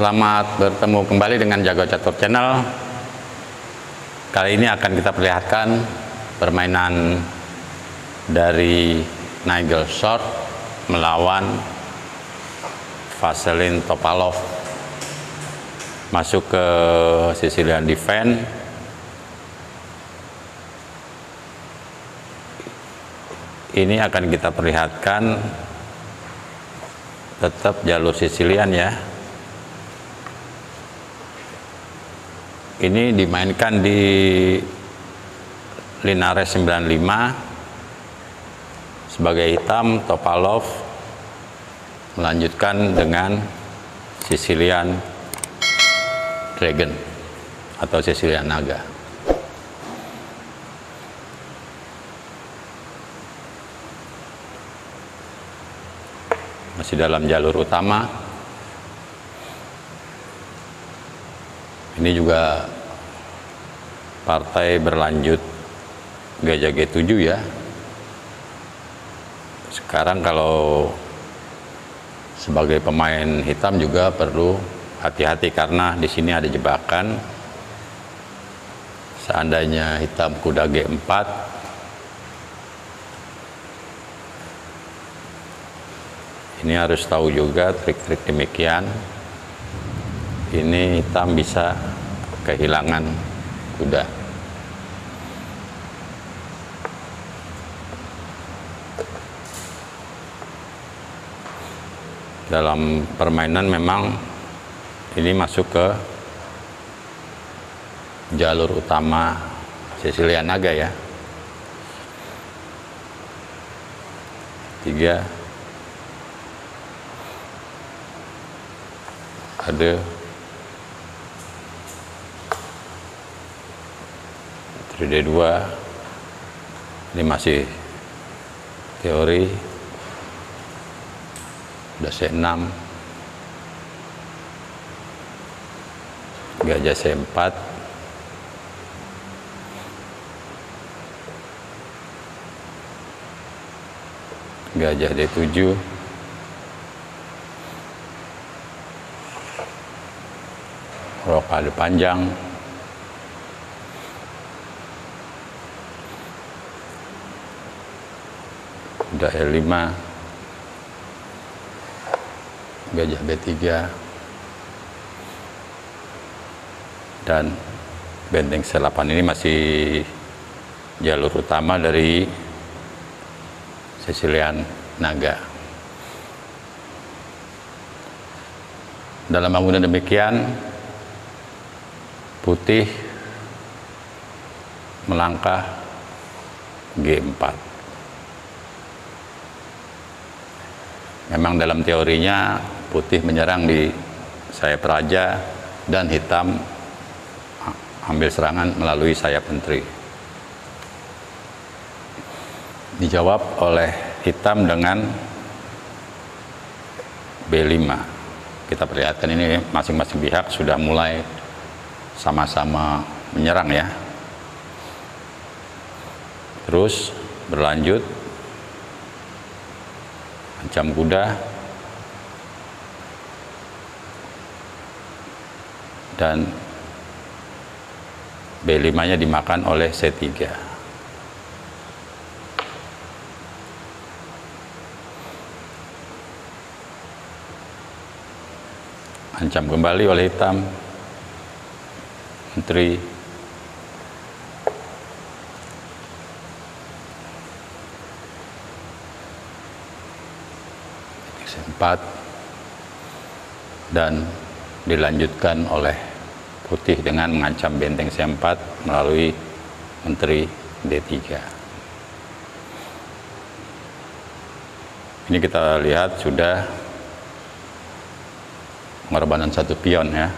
Selamat bertemu kembali dengan Jago Catur Channel. Kali ini akan kita perlihatkan permainan dari Nigel Short melawan Vasilin Topalov. Masuk ke Sicilian defense. Ini akan kita perlihatkan tetap jalur Sicilian ya. Ini dimainkan di Linares 95 sebagai hitam. Topalov melanjutkan dengan Sicilian Dragon atau Sicilian Naga. Masih dalam jalur utama. Ini juga partai berlanjut Gajah G7 ya. Sekarang kalau sebagai pemain hitam juga perlu hati-hati karena di sini ada jebakan. Seandainya hitam kuda G4, ini harus tahu juga trik-trik demikian. Ini hitam bisa kehilangan kuda. Dalam permainan memang ini masuk ke jalur utama Sicilian Naga ya. 3 ada D2. Ini masih teori. Udah C6, Gajah C4, Gajah D7, rokade panjang, udah E5, Gajah B3, dan benteng C8. Ini masih jalur utama dari Sicilian Naga. Dalam bangunan demikian, putih melangkah G4. Memang dalam teorinya putih menyerang di sayap raja dan hitam ambil serangan melalui sayap menteri. Dijawab oleh hitam dengan B5. Kita perlihatkan ini masing-masing pihak sudah mulai sama-sama menyerang ya. Terus berlanjut ancam kuda dan B5-nya dimakan oleh C3. Ancam kembali oleh hitam, menteri, C4, dan dilanjutkan oleh putih dengan mengancam benteng C4 melalui menteri D3. Ini kita lihat sudah pengorbanan satu pion ya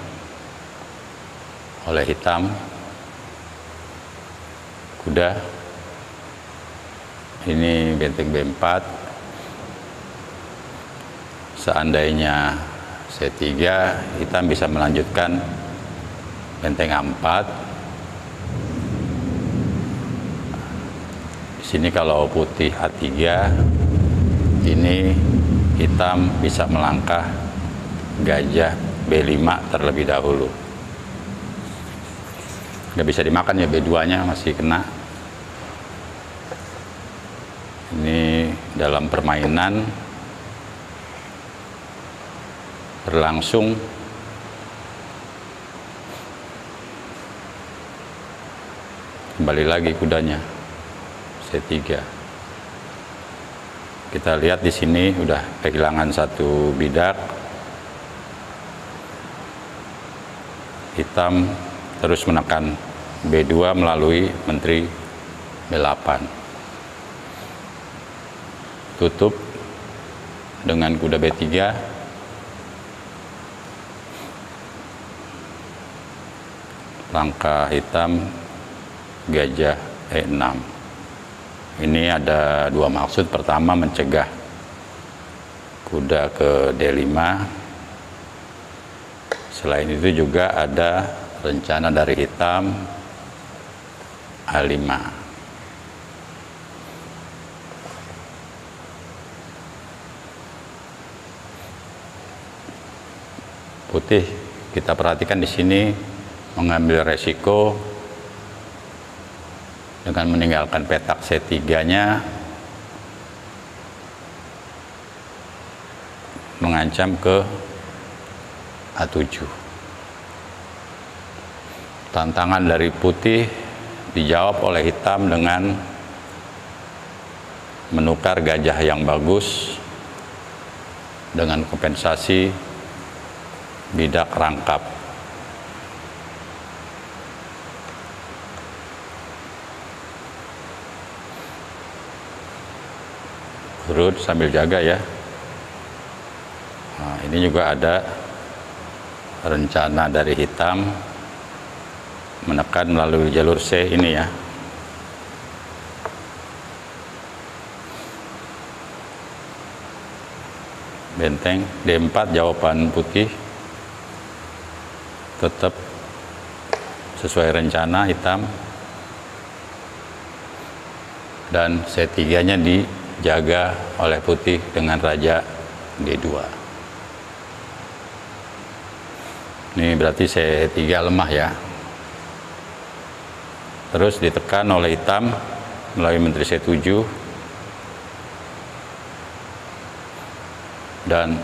oleh hitam. Kuda, ini benteng B4. Seandainya C3, hitam bisa melanjutkan benteng A4. Di sini kalau putih A3, ini hitam bisa melangkah Gajah B5 terlebih dahulu. Nggak bisa dimakan ya, B2-nya masih kena. Ini dalam permainan berlangsung. Kembali lagi kudanya, C3. Kita lihat di sini udah kehilangan satu bidak. Hitam terus menekan B2 melalui menteri B8. Tutup dengan kuda B3. Langkah hitam gajah E6. Ini ada dua maksud. Pertama, mencegah kuda ke D5. Selain itu juga ada rencana dari hitam A5. Putih, kita perhatikan di sini mengambil resiko dengan meninggalkan petak C3-nya, mengancam ke A7. Tantangan dari putih dijawab oleh hitam dengan menukar gajah yang bagus dengan kompensasi bidak rangkap. Urut sambil jaga ya. Nah, ini juga ada rencana dari hitam menekan melalui jalur C ini ya. Benteng D4, jawaban putih tetap sesuai rencana hitam, dan C3-nya dijaga oleh putih dengan raja D2. Ini berarti C3 lemah ya. Terus ditekan oleh hitam melalui menteri C7 dan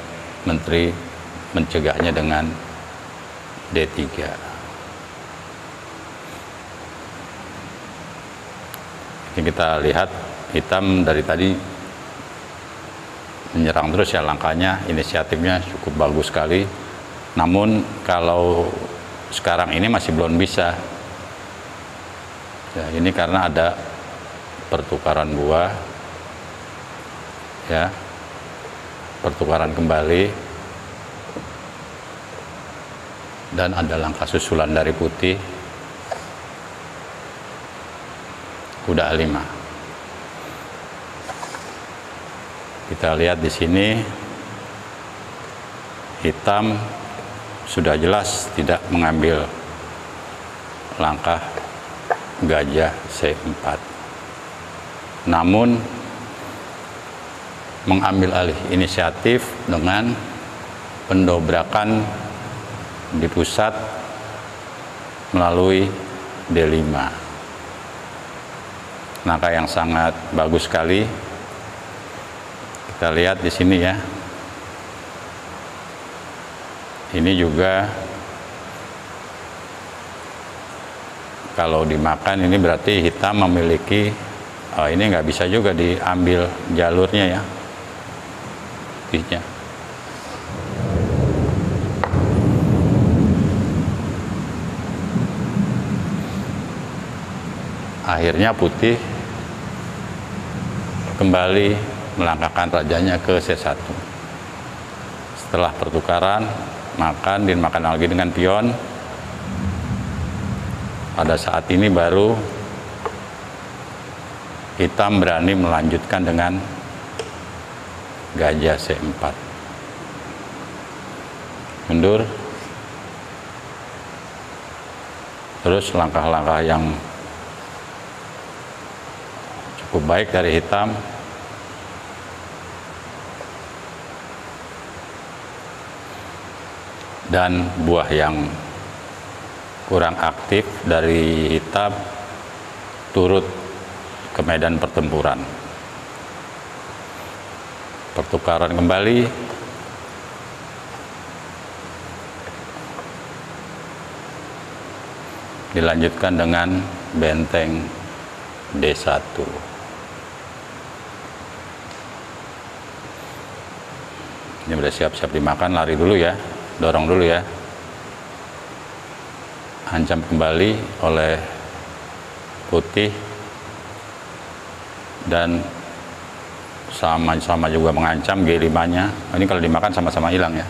menteri mencegahnya dengan D3. Ini kita lihat hitam dari tadi menyerang terus ya, langkahnya, inisiatifnya cukup bagus sekali. Namun kalau sekarang ini masih belum bisa. Ya, ini karena ada pertukaran buah, ya, pertukaran kembali, dan ada langkah susulan dari putih, kuda A5. Kita lihat di sini hitam sudah jelas tidak mengambil langkah gajah C4, namun mengambil alih inisiatif dengan pendobrakan di pusat melalui D5. Langkah yang sangat bagus sekali. Kita lihat di sini ya. Ini juga kalau dimakan ini berarti hitam memiliki, ini nggak bisa juga diambil jalurnya ya, putihnya. Akhirnya putih kembali melangkahkan rajanya ke C1. Setelah pertukaran, dimakan lagi dengan pion. Pada saat ini baru hitam berani melanjutkan dengan gajah C4. Mundur. Terus langkah-langkah yang cukup baik dari hitam. dan buah yang kurang aktif dari hitam turut ke medan pertempuran. Pertukaran kembali, dilanjutkan dengan benteng D1. Ini udah siap-siap dimakan, lari dulu ya, dorong dulu ya. Ancam kembali oleh putih dan sama-sama juga mengancam G5-nya. Ini kalau dimakan sama-sama hilang ya.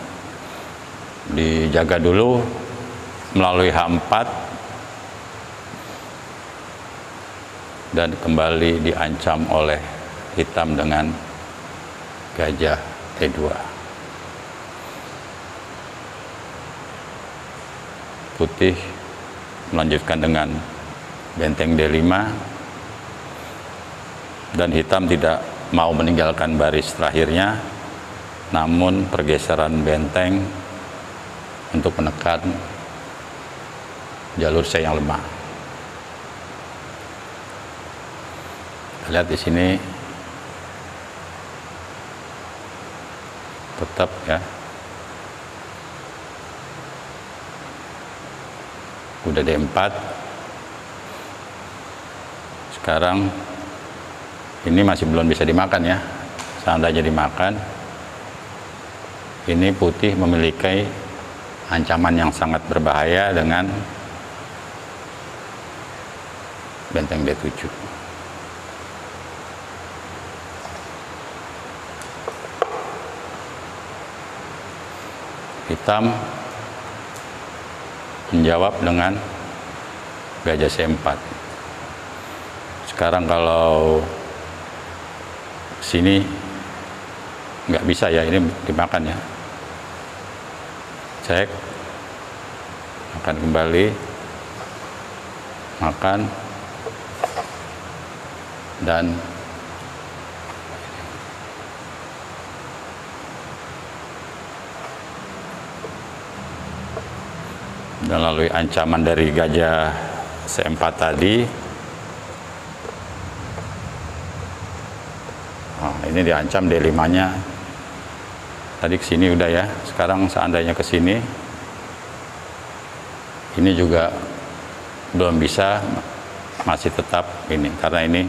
Dijaga dulu melalui H4 dan kembali diancam oleh hitam dengan gajah E2. Putih melanjutkan dengan benteng D5 dan hitam tidak mau meninggalkan baris terakhirnya, namun pergeseran benteng untuk menekan jalur C yang lemah. Kita lihat di sini tetap ya, udah D4. Sekarang ini masih belum bisa dimakan ya. Seandainya dimakan, ini putih memiliki ancaman yang sangat berbahaya dengan benteng D7. Hitam menjawab dengan gajah C4. Sekarang kalau sini nggak bisa ya, ini dimakan ya. Cek, makan kembali, makan, dan melalui ancaman dari gajah C4 tadi, ini diancam D5-nya. Tadi ke sini udah ya. Sekarang seandainya ke sini, ini juga belum bisa, masih tetap ini karena ini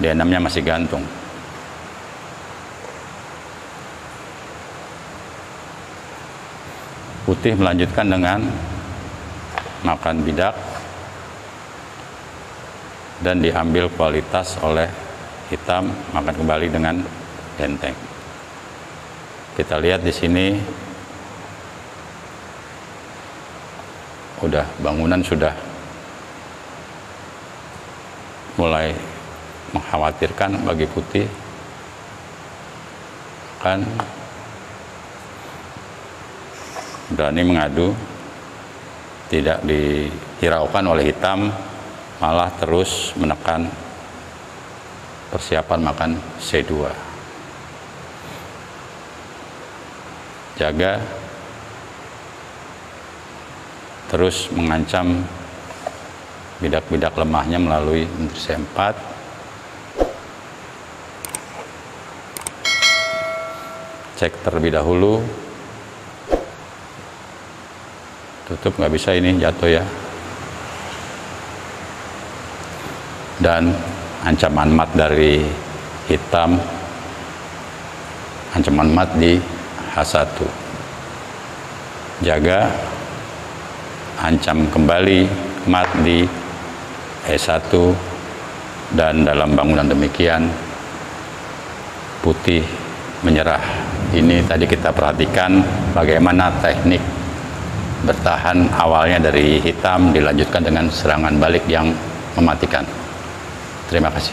D6-nya masih gantung. Putih melanjutkan dengan makan bidak dan diambil kualitas oleh hitam, makan kembali dengan benteng. Kita lihat di sini udah bangunan sudah mulai mengkhawatirkan bagi putih. Kan berani mengadu, tidak dihiraukan oleh hitam, malah terus menekan persiapan makan C2. Jaga, terus mengancam bidak-bidak lemahnya melalui menteri C4. Cek terlebih dahulu. Tutup, nggak bisa, ini jatuh ya. Dan ancaman mat dari hitam, ancaman mat di H1. Jaga, ancam kembali mat di E1, dan dalam bangunan demikian putih menyerah. Ini tadi kita perhatikan bagaimana teknik bertahan awalnya dari hitam dilanjutkan dengan serangan balik yang mematikan. Terima kasih.